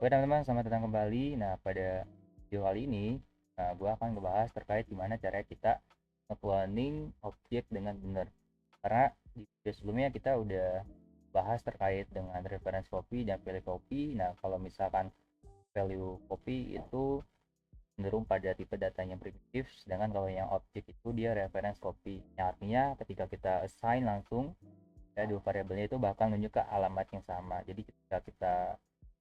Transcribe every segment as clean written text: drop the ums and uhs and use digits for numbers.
Oke teman-teman, selamat datang kembali. Nah, pada video kali ini, gue akan ngebahas terkait gimana caranya kita nge-cloning objek dengan benar. Karena di video sebelumnya kita udah bahas terkait dengan reference copy dan value copy. Nah, kalau misalkan value copy itu cenderung pada tipe datanya primitif, sedangkan kalau yang objek itu dia reference copy. Yang artinya ketika kita assign langsung, ya dua variabelnya itu bakal nunjuk ke alamat yang sama. Jadi ketika kita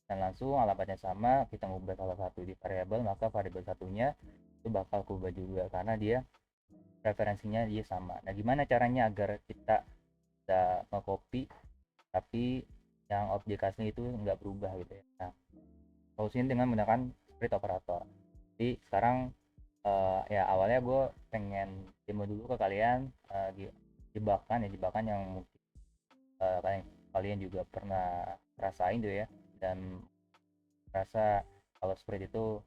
dan langsung alamatnya sama, kita ngubah salah satu di variabel, maka variabel satunya itu bakal kubah juga karena dia referensinya dia sama. Nah, gimana caranya agar kita bisa nge-copy tapi yang objek asli itu nggak berubah gitu ya. Nah, solusinya dengan menggunakan split operator. Jadi sekarang ya awalnya gue pengen demo dulu ke kalian jebakan yang mungkin kalian juga pernah rasain tuh ya, dan rasa kalau spread itu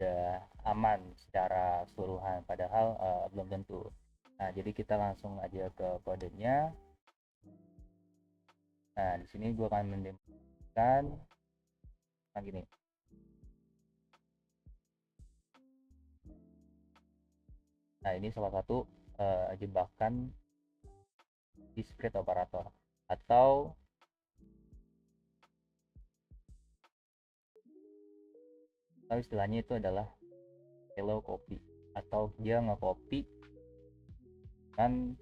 udah aman secara keseluruhan, padahal belum tentu. Nah, jadi kita langsung aja ke kodenya. Nah, di sini gue akan mendemokan gini. Nah, ini salah satu jebakan di spread operator, atau istilahnya itu adalah hello copy, atau dia nge-copy kan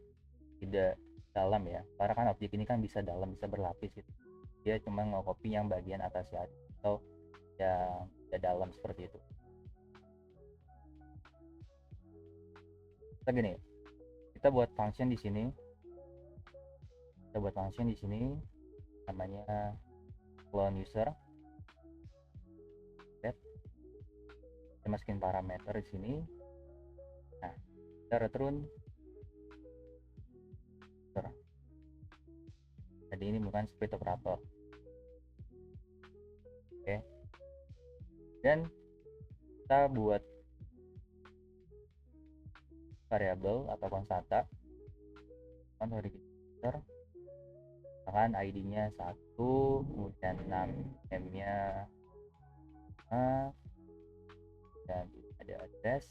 tidak dalam ya, karena kan objek ini kan bisa dalam, bisa berlapis gitu. Dia cuma nge-copy yang bagian atas ya, atau yang tidak dalam seperti itu. Kita gini, kita buat function di sini. Namanya clone user. Kita masukin parameter di sini. Nah, kita return. Jadi ini bukan split operator. Oke. Dan kita buat variabel atau konstanta user, misalkan ID-nya 1, kemudian name-nya dan ada address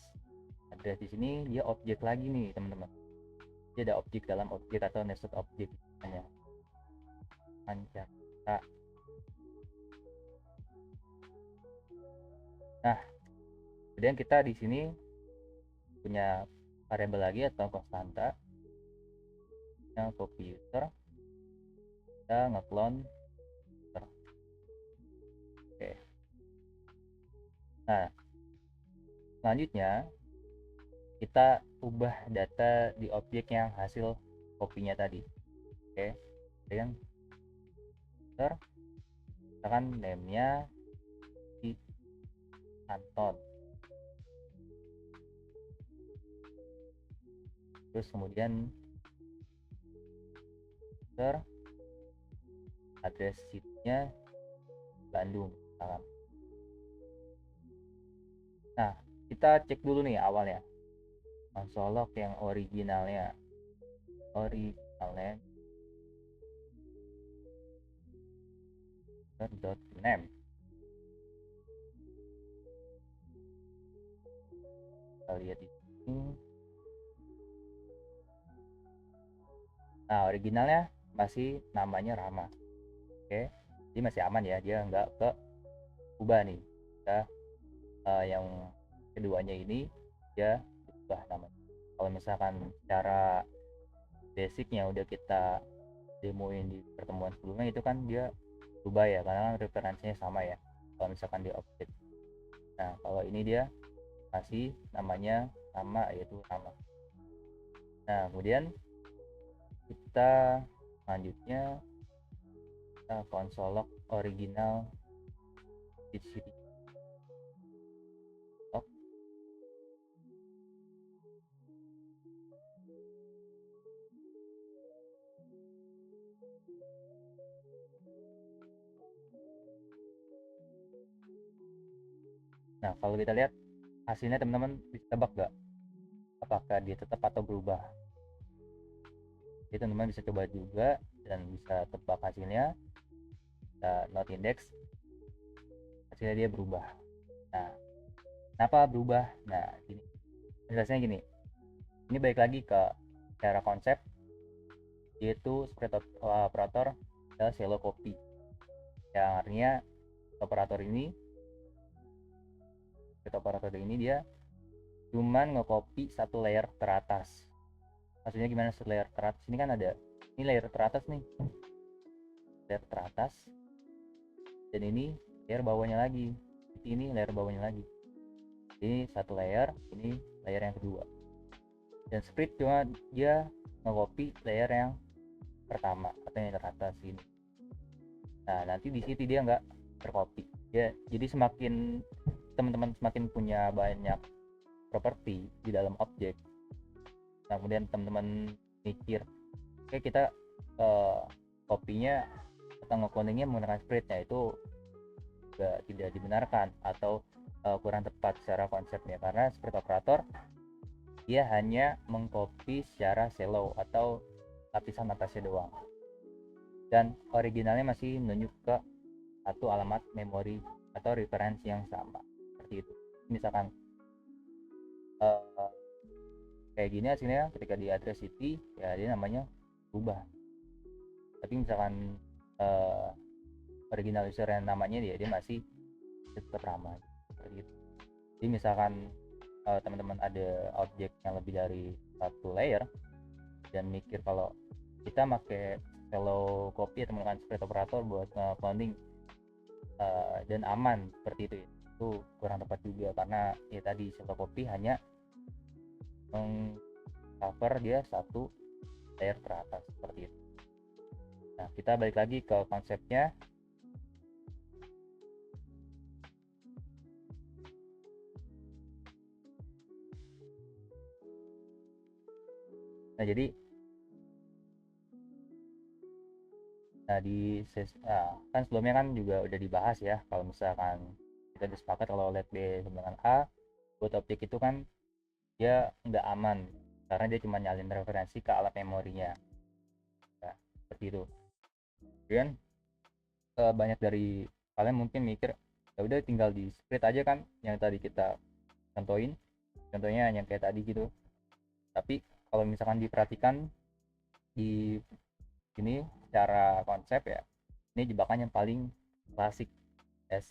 di sini. Dia objek lagi nih teman-teman, dia ada objek dalam objek atau nested objek hanya Jakarta. Nah, kemudian kita di sini punya variabel lagi atau konstanta yang copy user, kita nge-clone user. Oke. Nah, selanjutnya kita ubah data di objek yang hasil kopinya tadi. Oke, dengan user, misalkan name-nya di Anton, terus kemudian user, address seatnya Bandung misalkan. Nah, kita cek dulu nih awalnya console log yang originalnya .name. Kita lihat di sini. Nah, originalnya masih namanya Rama. Oke, jadi masih aman ya, dia nggak ke ubah nih. Kita yang keduanya ini dia ubah namanya. Kalau misalkan cara basicnya udah kita demoin di pertemuan sebelumnya, itu kan dia ubah ya, karena kan referensinya sama ya kalau misalkan di objek. Nah, kalau ini dia masih namanya sama, yaitu nama. Nah, kemudian kita selanjutnya kita console log original di sini. Nah, kalau kita lihat hasilnya teman-teman, bisa tebak gak apakah dia tetap atau berubah? Jadi teman-teman bisa coba juga dan bisa tebak hasilnya. Kita not index, kita hasilnya dia berubah. Nah, kenapa berubah? Nah, gini, jelasnya gini, ini balik lagi ke cara konsep, yaitu spread operator adalah shallow copy, yang artinya operator ini spread operator ini dia cuman nge-copy satu layer teratas. Maksudnya gimana satu layer teratas? Ini kan ada, ini layer teratas nih, layer teratas, dan ini layer bawahnya lagi, ini layer bawahnya lagi, ini satu layer, ini layer yang kedua, dan spread cuma dia nge-copy layer yang pertama atau yang teratas ini. Nah, nanti di situ dia nggak tercopy ya, jadi semakin teman-teman semakin punya banyak properti di dalam objek, nah kemudian teman-teman mikir oke kita copy-nya atau nge-cloningnya menggunakan spreadnya, itu juga tidak dibenarkan atau kurang tepat secara konsepnya, karena spread operator dia hanya mengcopy secara shallow atau lapisan atasnya doang, dan originalnya masih menunjuk ke satu alamat memori atau referensi yang sama, seperti itu. Misalkan kayak gini hasilnya ketika di address city ya dia namanya berubah, tapi misalkan original user yang namanya dia masih tetap ramai, seperti itu. Jadi misalkan teman-teman ada objek yang lebih dari satu layer dan mikir kalau kita pakai shallow copy atau menggunakan spread operator buat cloning dan aman seperti itu ya, itu kurang tepat juga, karena ya tadi shallow copy hanya mengcover dia satu layer teratas, seperti itu. Nah, kita balik lagi ke konsepnya. Nah, jadi kan sebelumnya kan juga udah dibahas ya, kalau misalkan kita udah sepakat kalau let B sama dengan A buat objek itu kan dia nggak aman karena dia cuma nyalin referensi ke alat memorinya ya, seperti itu. Kemudian banyak dari kalian mungkin mikir ya udah tinggal di spread aja kan yang tadi kita contohnya yang kayak tadi gitu, tapi kalau misalkan diperhatikan di ini secara konsep ya, ini jebakan yang paling klasik,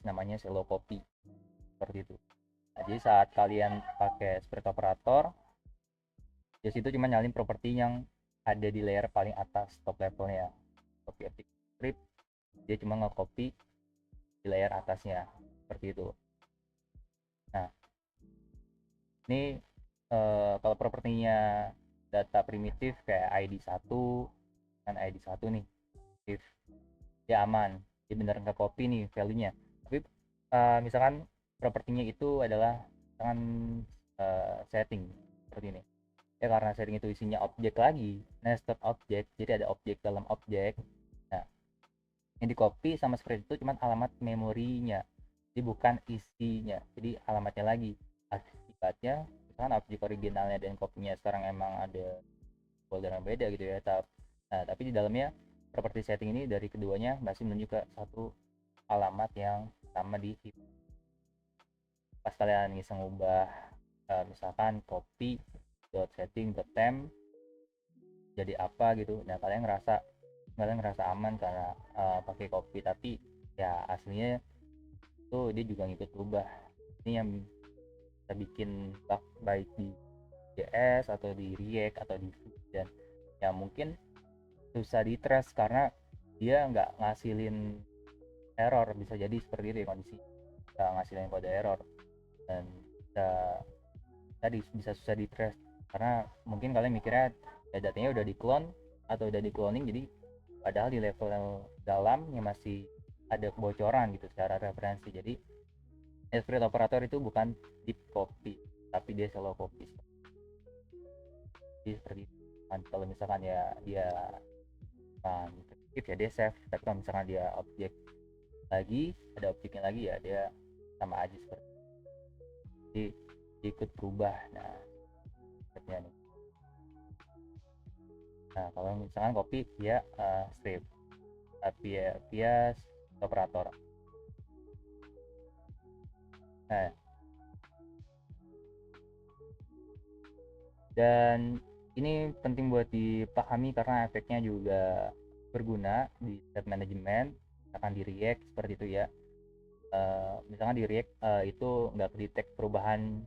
namanya shallow copy, seperti itu. Nah, jadi saat kalian pakai spread operator di situ cuma nyalin properti yang ada di layer paling atas top levelnya, copy object script, dia cuma nge-copy di layer atasnya, seperti itu. Nah, ini kalau propertinya data primitif kayak ID1 kan, ID1 nih if dia aman, dia bener nggak copy nih value-nya. Tapi misalkan propertinya itu adalah misalkan setting seperti ini ya, karena setting itu isinya objek lagi, nested object, jadi ada objek dalam objek. Nah, yang di copy sama spread itu cuma alamat memorinya, jadi bukan isinya, jadi alamatnya lagi. Akibatnya misalkan objek originalnya dan copy-nya sekarang emang ada folder yang beda gitu ya, nah tapi di dalamnya properti setting ini dari keduanya masih menunjuk ke satu alamat yang sama di heap. Pas kalian iseng ubah misalkan copy setting temp jadi apa gitu, nah kalian ngerasa aman karena pakai copy, tapi ya aslinya tuh dia juga ngikut berubah. Ini yang kita bikin bug baik di JS atau di React atau di Vue, dan ya mungkin susah di trace karena dia nggak ngasilin error, bisa jadi seperti itu ya kondisi, nggak ngasilin kode error, dan tadi bisa susah di trace karena mungkin kalian mikirnya ya datanya udah di clone atau udah di cloning, jadi padahal di level dalamnya masih ada kebocoran gitu secara referensi. Jadi spread operator itu bukan deep copy tapi dia shallow copy. Jadi seperti itu kan, kalau misalkan ya dia kan ya dia save, tapi kalau misalkan dia objek lagi, ada objeknya lagi ya dia sama aja seperti itu. Jadi ikut berubah. Nah sepertinya nih. Nah kalau misalkan copy dia strip, tapi ya via operator. Nah, dan ini penting buat dipahami karena efeknya juga berguna di state management, akan di React seperti itu ya. Misalkan di React itu nggak kedetek perubahan,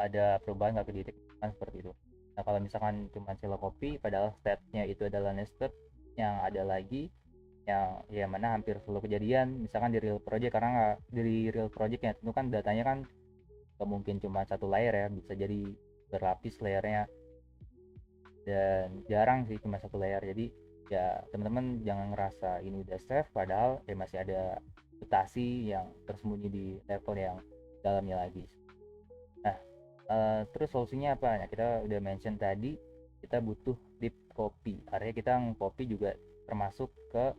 ada perubahan nggak kedetek kan seperti itu. Nah kalau misalkan cuma silo copy padahal state-nya itu adalah nested, yang ada lagi yang ya mana hampir selalu kejadian misalkan di real project, karena nggak di real project ya tentu kan datanya kan nggak mungkin cuma satu layer ya, bisa jadi berlapis layernya, dan jarang sih cuma satu layer. Jadi ya teman-teman jangan ngerasa ini udah safe padahal ya masih ada mutasi yang tersembunyi di level yang dalamnya lagi. Nah, terus solusinya apa? Nah, kita udah mention tadi kita butuh deep copy. Artinya kita copy juga termasuk ke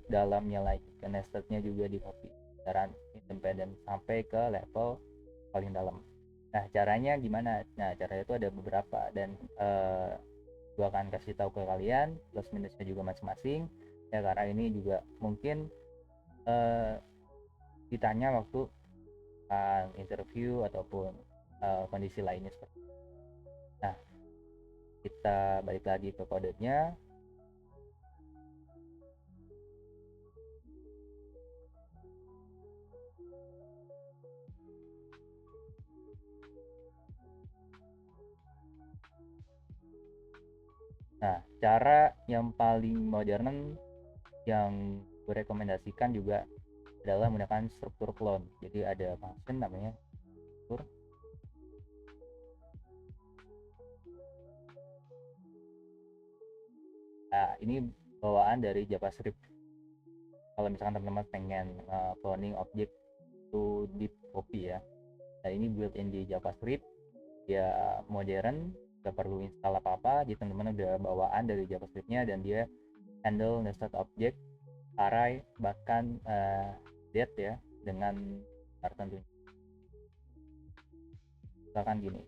dalamnya lagi, ke nestednya juga di copy secara independen sampai ke level paling dalam. Nah, caranya gimana? Nah, caranya itu ada beberapa dan gua akan kasih tahu ke kalian plus minusnya juga masing-masing ya, karena ini juga mungkin eh, ditanya waktu interview ataupun kondisi lainnya seperti itu. Nah, kita balik lagi ke kodenya. Nah, cara yang paling modern yang gue rekomendasikan juga adalah menggunakan struktur clone. Jadi ada function namanya struktur. Nah, ini bawaan dari JavaScript. Kalau misalkan teman-teman pengen cloning objek to deep copy ya. Nah, ini built-in di JavaScript, dia modern, gak perlu install apa-apa, jadi teman-teman udah bawaan dari JavaScriptnya dan dia handle nested object, array, bahkan date ya, dengan tertentu. Misalkan gini,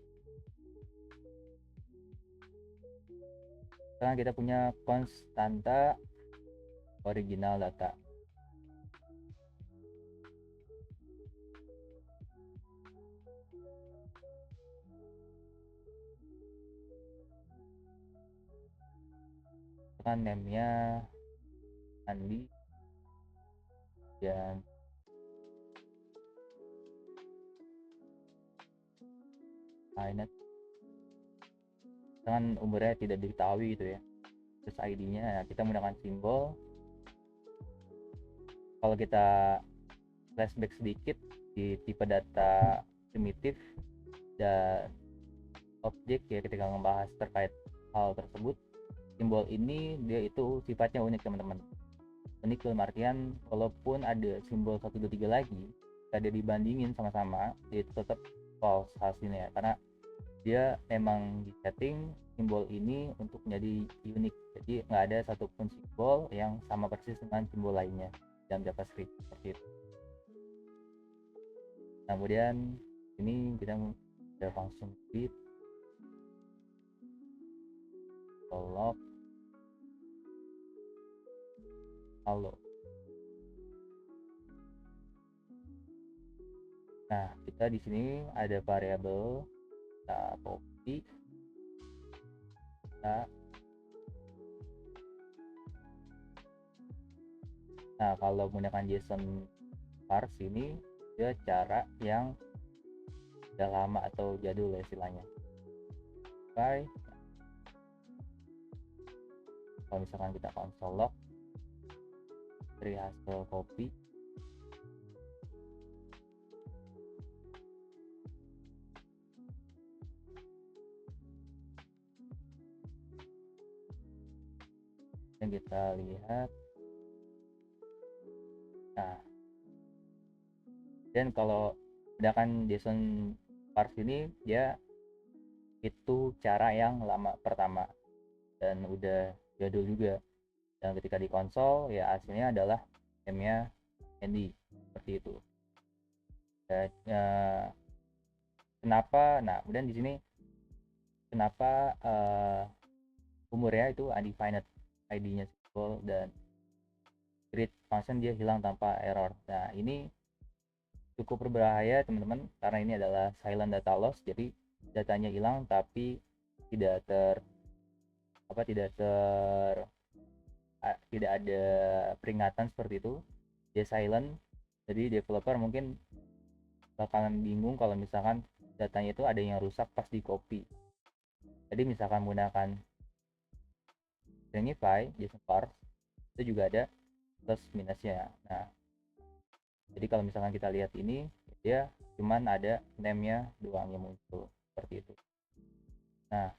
sekarang kita punya konstanta original data. Misalkan name-nya Andi dan Ainet, misalkan umurnya tidak diketahui gitu ya, terus ID-nya ya, kita menggunakan simbol. Kalau kita flashback sedikit di tipe data primitif dan objek ya, ketika membahas terkait hal tersebut, simbol ini dia itu sifatnya unik teman-teman. Unik dalam artian walaupun ada simbol 123 lagi, ada dibandingin sama-sama, dia itu tetap false hasilnya, karena dia memang di setting simbol ini untuk menjadi unik. Jadi nggak ada satupun simbol yang sama persis dengan simbol lainnya dalam JavaScript seperti itu. Nah, kemudian ini kita ada function read, log, halo. Nah, kita di sini ada variabel kita copy, kita. Nah, kalau menggunakan JSON parse ini dia cara yang udah lama atau jadul ya istilahnya. Oke, kalau misalkan kita console log dari hasil copy, dan kita lihat. Nah, dan kalau menggunakan JSON parse ini dia itu cara yang lama pertama dan udah jadul juga, dan ketika di konsol ya hasilnya adalah name-nya Andy seperti itu. Dan, kenapa? Nah, kemudian di sini kenapa umurnya itu undefined, ID-nya simple, dan create function dia hilang tanpa error. Nah, ini cukup berbahaya teman-teman, karena ini adalah silent data loss, jadi datanya hilang tapi tidak ter apa tidak ter tidak ada peringatan seperti itu, dia silent. Jadi developer mungkin bakalan bingung kalau misalkan datanya itu ada yang rusak pas di copy. Jadi misalkan menggunakan Stringify, JSON parse, itu juga ada plus minusnya. Nah, jadi kalau misalkan kita lihat ini, dia cuman ada name-nya doang yang muncul seperti itu. Nah,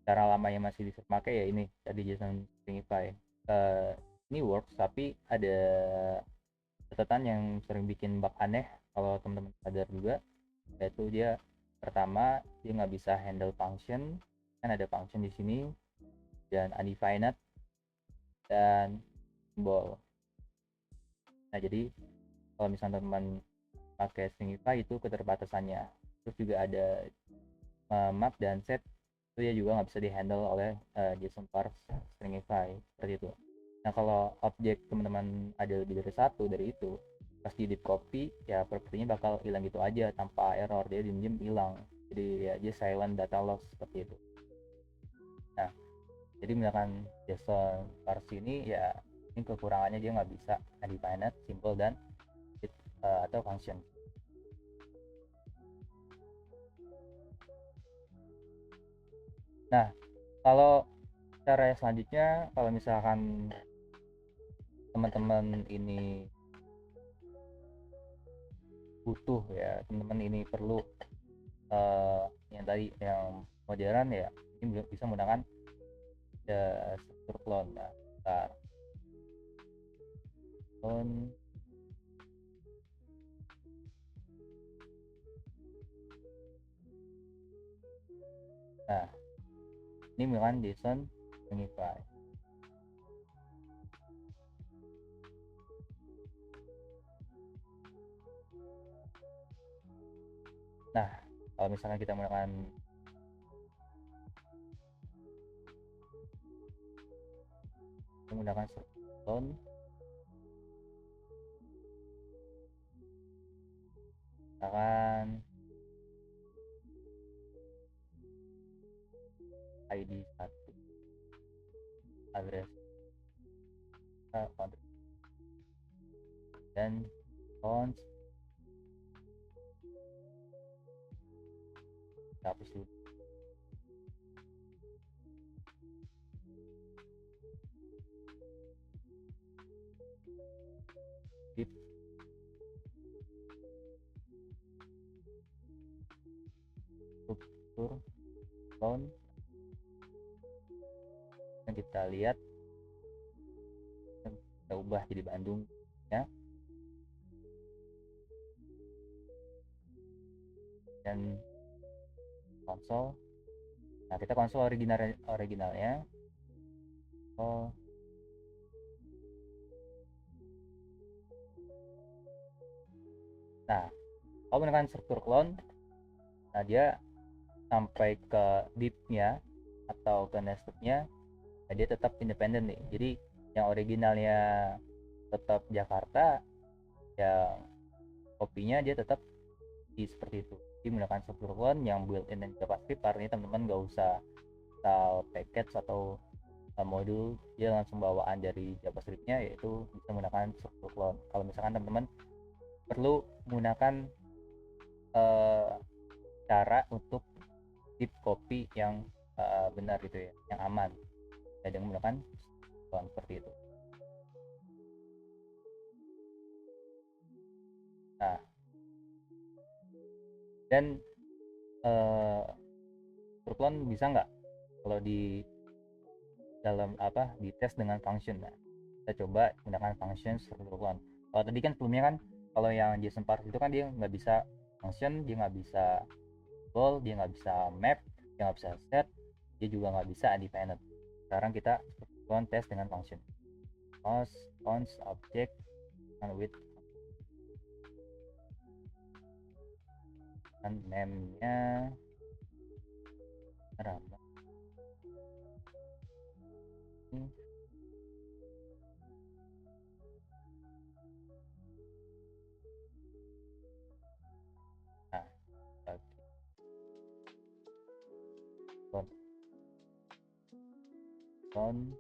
cara lama yang masih bisa pakai ya ini tadi JSON Stringify. Ini works, tapi ada catatan yang sering bikin bug aneh kalau teman-teman sadar juga, yaitu dia pertama dia nggak bisa handle function, kan ada function di sini, dan undefined dan symbol. Nah, jadi kalau misalnya teman pakai Stringify itu keterbatasannya. Terus juga ada map dan set, itu ya juga nggak bisa dihandle oleh JSON parse Stringify seperti itu. Nah, kalau objek teman-teman ada lebih dari satu dari itu, pas di deep copy ya propertinya bakal hilang gitu aja tanpa error, dia diem-diem hilang. Jadi ya dia silent data loss seperti itu. Nah, jadi misalkan JSON parse ini ya ini kekurangannya, dia nggak bisa undefined, symbol, dan atau function. Nah, kalau cara selanjutnya, kalau misalkan teman-teman ini butuh ya, teman-teman ini perlu yang tadi yang modern ya, ini bisa menggunakan struktur clone. Nah, bentar. Clone. Nah, ini menggunakan JSON Stringify. Nah, kalau misalkan kita menggunakan struktur clone, misalkan ID 1, address country, dan fonts, hapus dulu. Deep struktur clone yang kita lihat, kita ubah jadi Bandung ya, dan konsol. Nah, kita konsol originalnya. Oh, nah, kalau menggunakan struktur clone, nah dia sampai ke deep-nya atau ke nested-nya, nah dia tetap independen nih. Jadi yang originalnya tetap Jakarta, yang kopinya dia tetap di seperti itu. Jadi menggunakan struktur clone yang built-in dan JavaScript, artinya teman-teman nggak usah install package atau modul, dia langsung bawaan dari JavaScript-nya, yaitu bisa menggunakan struktur clone. Kalau misalkan teman-teman perlu menggunakan cara untuk deep copy yang benar gitu ya, yang aman, ya, dengan menggunakan clone seperti itu. Nah, dan clone bisa nggak kalau di dalam di tes dengan function. Nah, kita coba menggunakan function struktur clone. Kalau tadi kan sebelumnya kan, kalau yang JSON parse itu kan dia nggak bisa function, dia nggak bisa ball, dia nggak bisa map, dia nggak bisa set, dia juga nggak bisa undefined. Sekarang kita clone tes dengan function cons object and with dan name-nya Rama. on.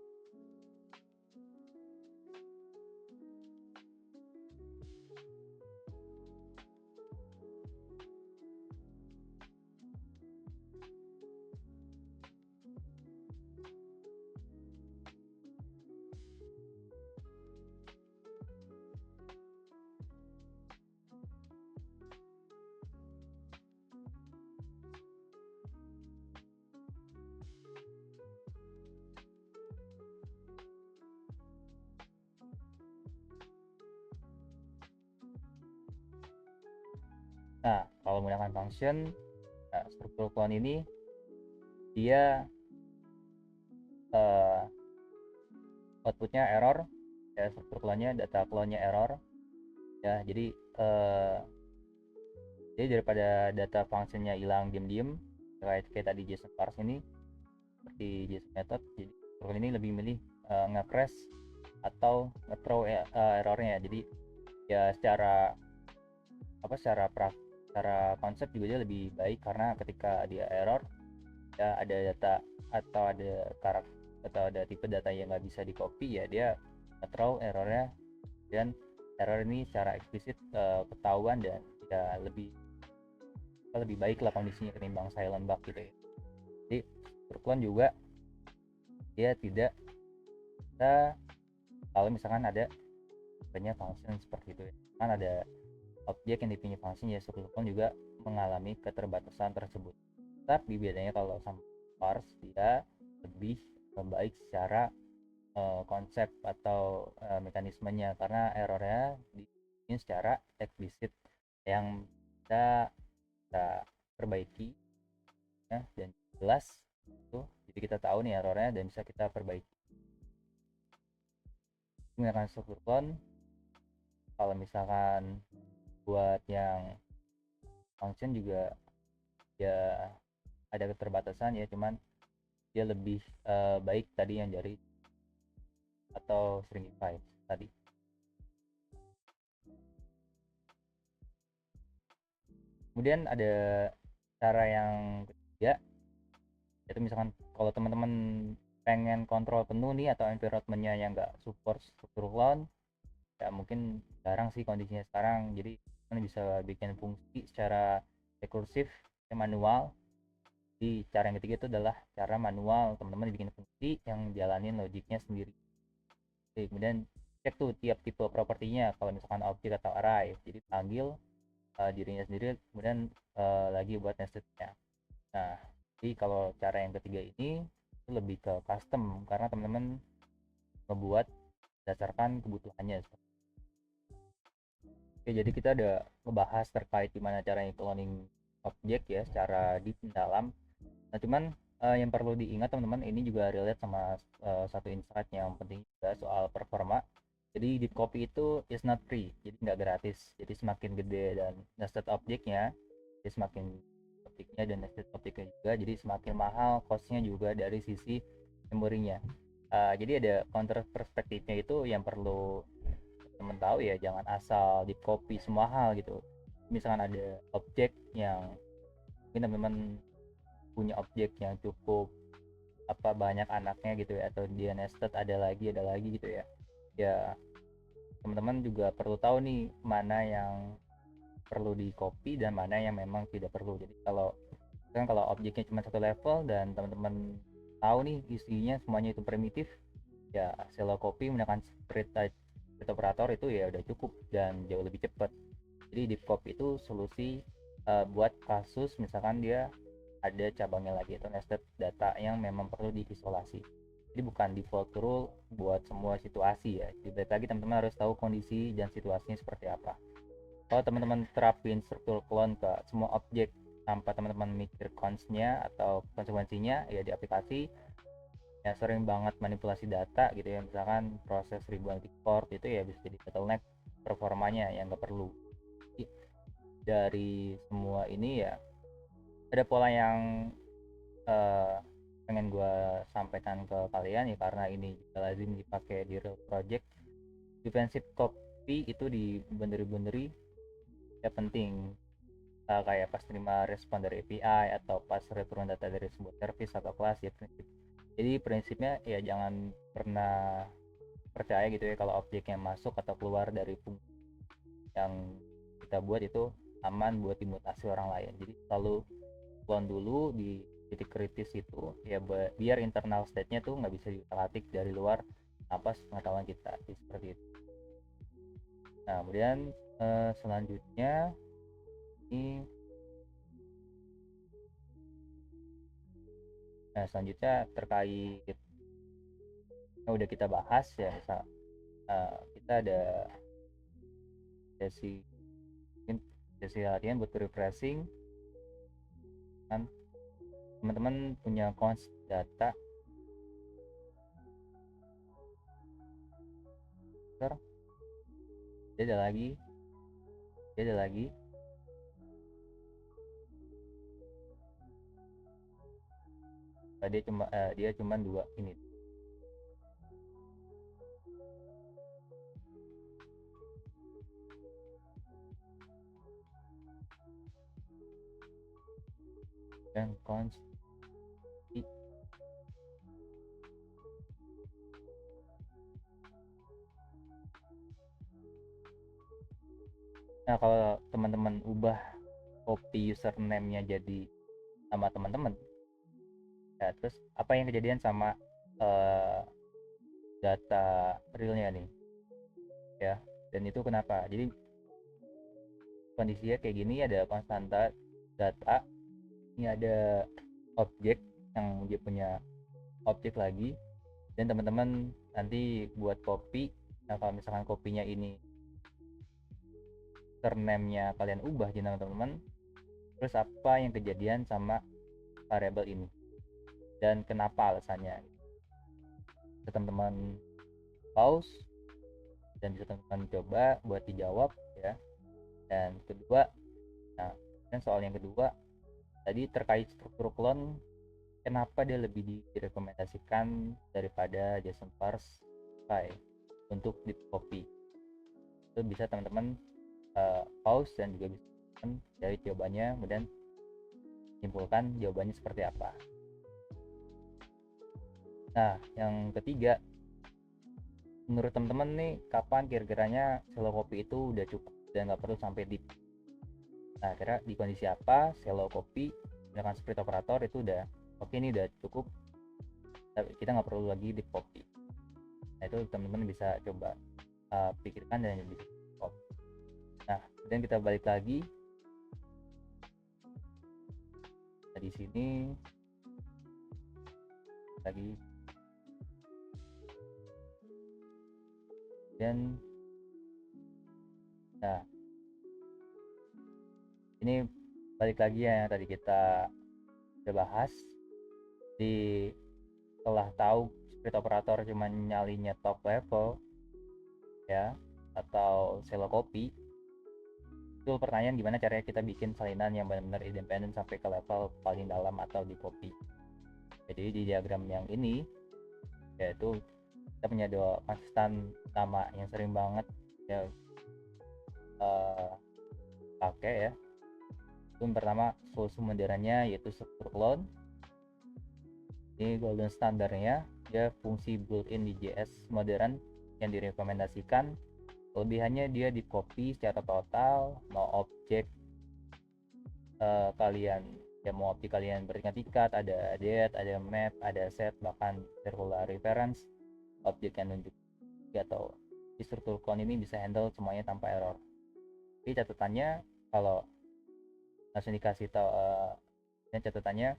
Nah, kalau menggunakan function, struktur clone ini dia uh, outputnya error ya, struktur clone-nya, data clone-nya error ya. Jadi daripada data functionnya hilang diem-diem kayak tadi JSON parse ini seperti JSON method, jadi struktur ini lebih milih nge-crash atau nge-throw errornya. Jadi ya secara konsep juga dia lebih baik, karena ketika dia error ya ada data atau ada karakter atau ada tipe data yang nggak bisa di copy, ya dia nge-throw errornya, dan error ini secara eksplisit ketahuan, dan ya lebih baik lah kondisinya ketimbang silent bug gitu ya. Jadi Turkon juga dia tidak bisa kalau misalkan ada banyak function seperti itu ya. Kan ada objek yang dipinjam function, ya Turkon juga mengalami keterbatasan tersebut. Tapi bedanya kalau sama parse, dia lebih baik secara konsep atau mekanismenya, karena errornya ini secara eksplisit yang kita perbaiki ya, dan jelas itu, jadi kita tahu nih errornya dan bisa kita perbaiki menggunakan struktur clone. Kalau misalkan buat yang function juga ya ada keterbatasan ya, cuman dia lebih baik tadi yang dari atau stringify tadi. Kemudian ada cara yang ketiga, yaitu misalkan kalau teman-teman pengen kontrol penuh nih atau environment-nya yang nggak support struktur clone, ya mungkin jarang sih kondisinya sekarang, jadi teman bisa bikin fungsi secara rekursif manual. Di cara yang ketiga itu adalah cara manual, teman-teman bikin fungsi yang jalanin logiknya sendiri. Oke, kemudian cek tuh tiap tipe propertinya, kalau misalkan objek atau array, jadi panggil dirinya sendiri, kemudian lagi buat nestednya. Nah, jadi kalau cara yang ketiga ini itu lebih ke custom, karena teman-teman ngebuat berdasarkan kebutuhannya. Oke, jadi kita ada ngebahas terkait gimana caranya cloning objek ya secara deep dalam. Nah, cuman yang perlu diingat teman-teman, ini juga relate sama satu insight yang penting juga soal performa. Jadi deep copy itu is not free, jadi nggak gratis. Jadi semakin gede dan nested objeknya, jadi semakin objeknya dan nested objeknya juga, jadi semakin mahal costnya juga dari sisi memorinya. Jadi ada counter perspektifnya itu yang perlu teman tahu ya, jangan asal di copy semua hal gitu. Misalkan ada objek yang mungkin teman-teman punya objek yang cukup banyak anaknya gitu ya, atau dia nested ada lagi gitu ya, ya teman-teman juga perlu tahu nih mana yang perlu di copy dan mana yang memang tidak perlu. Jadi kalau objeknya cuma satu level dan teman-teman tahu nih isinya semuanya itu primitif, ya selo copy menggunakan spread operator itu ya udah cukup dan jauh lebih cepat. Jadi deep copy itu solusi buat kasus misalkan dia ada cabangnya lagi atau nested data yang memang perlu diisolasi. Jadi bukan default rule buat semua situasi ya. Jadi lagi teman-teman harus tahu kondisi dan situasinya seperti apa. Kalau teman-teman terapin struktur clone ke semua objek tanpa teman-teman mikir cons-nya atau konsekuensinya ya di aplikasi, ya sering banget manipulasi data gitu ya, misalkan proses ribuan record itu ya bisa jadi bottleneck performanya yang nggak perlu. Jadi, dari semua ini ya ada pola yang uh, pengen gue sampaikan ke kalian ya, karena ini juga lazim dipakai di real project. Defensive copy itu di bener-bener ya penting, kayak pas terima respon dari API atau pas return data dari sebuah service atau kelas, ya prinsip Jadi prinsipnya ya jangan pernah percaya gitu ya kalau objek yang masuk atau keluar dari fungsi yang kita buat itu aman buat dimutasi orang lain. Jadi selalu clone dulu di titik kritis itu ya, biar internal state-nya tuh nggak bisa diutak-atik dari luar atas pengetahuan kita. Jadi seperti itu. Nah kemudian selanjutnya ini, selanjutnya terkait yang udah kita bahas ya, misal kita ada sesi mungkin sesi latihan buat refreshing kan. Teman-teman punya cons data dia ada lagi dia ada lagi dia cuma dua ini. Dan cons. Nah kalau teman-teman ubah copy username-nya jadi sama teman-teman ya, terus apa yang kejadian sama uh, data realnya nih ya. Dan itu kenapa? Jadi kondisinya kayak gini, ada konstanta data, ini ada objek yang dia punya objek lagi, dan teman-teman nanti buat copy. Nah kalau misalkan kopinya ini surname-nya kalian ubah jadi nama teman-teman, terus apa yang kejadian sama variabel ini dan kenapa alasannya. Bisa teman-teman pause dan bisa teman-teman coba buat dijawab ya. Dan kedua, nah dan soal yang kedua tadi terkait struktur clone, kenapa dia lebih direkomendasikan daripada JSON parse file untuk di copy. Itu bisa teman-teman pause dan juga bisa cari jawabannya, kemudian simpulkan jawabannya seperti apa. Nah yang ketiga, menurut teman-teman nih kapan kira-kiranya shallow copy itu udah cukup dan nggak perlu sampai deep. Nah kira di kondisi apa shallow copy menggunakan split operator itu udah oke, ini udah cukup, kita nggak perlu lagi deep copy. Nah itu teman-teman bisa coba pikirkan dan bisa copy. Nah kemudian kita balik lagi. Nah, di sini lagi dan nah ini balik lagi ya yang tadi kita udah bahas. Di setelah tahu split operator cuma nyalinya top level ya atau shallow copy, itu pertanyaan gimana caranya kita bikin salinan yang benar-benar independen sampai ke level paling dalam atau di copy. Jadi di diagram yang ini yaitu kita punya dua konstan nama yang sering banget ya pakai ya. Itu yang pertama solusi modernnya yaitu struktur clone. Ini golden standarnya, dia fungsi built-in di JS modern yang direkomendasikan. Kelebihannya dia di copy secara total, mau objek kalian ya, mau objek kalian bertingkat-tingkat, ada date, ada map, ada set, bahkan circular reference, objek yang nunjuk atau di struktur clone ini bisa handle semuanya tanpa error. Tapi catatannya kalau langsung dikasih tahu catatannya,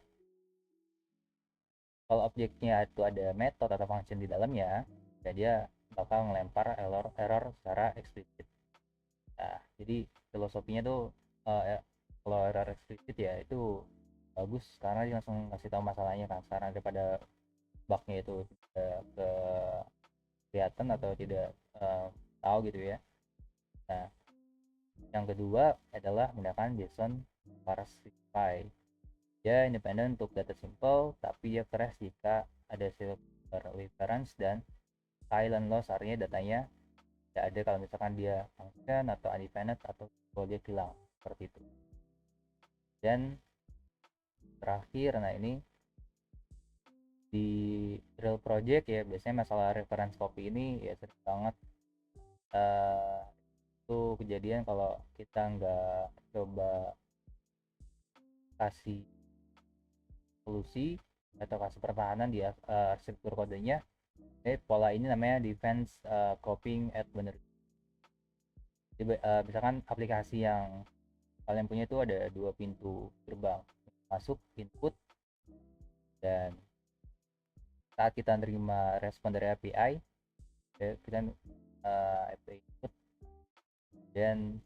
kalau objeknya itu ada method atau function di dalamnya ya dia bakal ngelempar error secara eksplisit. Nah jadi filosofinya tuh kalau error eksplisit ya itu bagus karena dia langsung ngasih tahu masalahnya kan, karena daripada bugnya itu tidak kelihatan atau tidak tahu gitu ya. Nah yang kedua adalah menggunakan JSON parse file. Dia independen untuk data simple, tapi dia crash jika ada silver reference dan silent loss, artinya datanya tidak ada kalau misalkan dia function atau undefined atau kalau dia hilang seperti itu. Dan terakhir, nah ini di real project ya biasanya masalah reference copy ini ya sering banget eh, itu kejadian kalau kita nggak coba kasih solusi atau kasih pertahanan di arsitektur kodenya. Pola ini namanya defense copying at vulnerability. Jadi, misalkan aplikasi yang kalian punya itu ada dua pintu gerbang masuk input, dan saat kita menerima respon dari API ya, kita API input, dan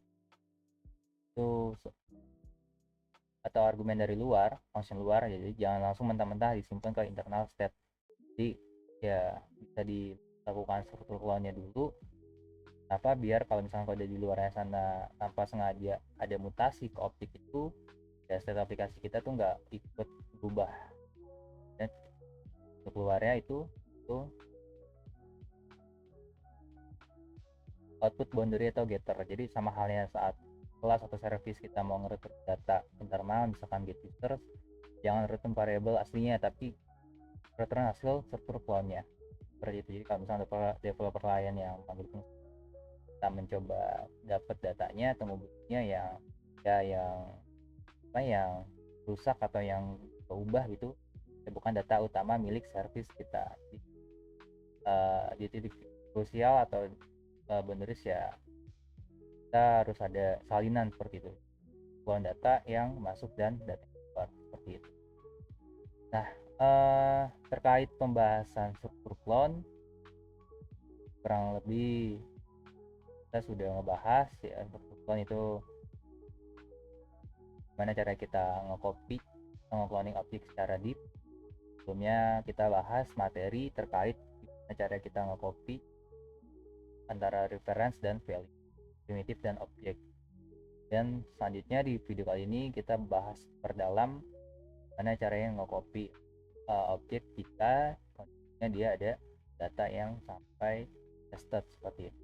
itu atau argumen dari luar, function luar, jadi jangan langsung mentah-mentah disimpan ke internal state. Jadi ya bisa dilakukan struktur clone-nya dulu. Apa biar kalau misalnya kode di luarnya sana tanpa sengaja ada mutasi ke objek itu, ya state aplikasi kita tuh nggak ikut berubah, dan untuk keluarnya itu output boundary atau getter. Jadi sama halnya saat kelas atau service kita mau nge-return data internal, misalkan get users, jangan return variable aslinya tapi return hasil struktur clone-nya seperti itu. Jadi kalau misalnya developer lain yang panggil kita mencoba dapat datanya atau mobilnya yang yang yang rusak atau yang berubah gitu, ya bukan data utama milik service kita. Di titik krusial atau boundaries ya kita harus ada salinan seperti itu, clone data yang masuk dan data yang keluar seperti itu. Nah, terkait pembahasan struktur clone, kurang lebih kita sudah ngebahas ya struktur clone itu gimana cara kita nge-copy nge-cloning objek secara deep. Sebelumnya kita bahas materi terkait gimana cara kita nge-copy antara reference dan value, primitif dan objek. Dan selanjutnya di video kali ini kita bahas perdalam gimana caranya nge-copy objek kita, kondisinya dia ada data yang sampai tested seperti itu.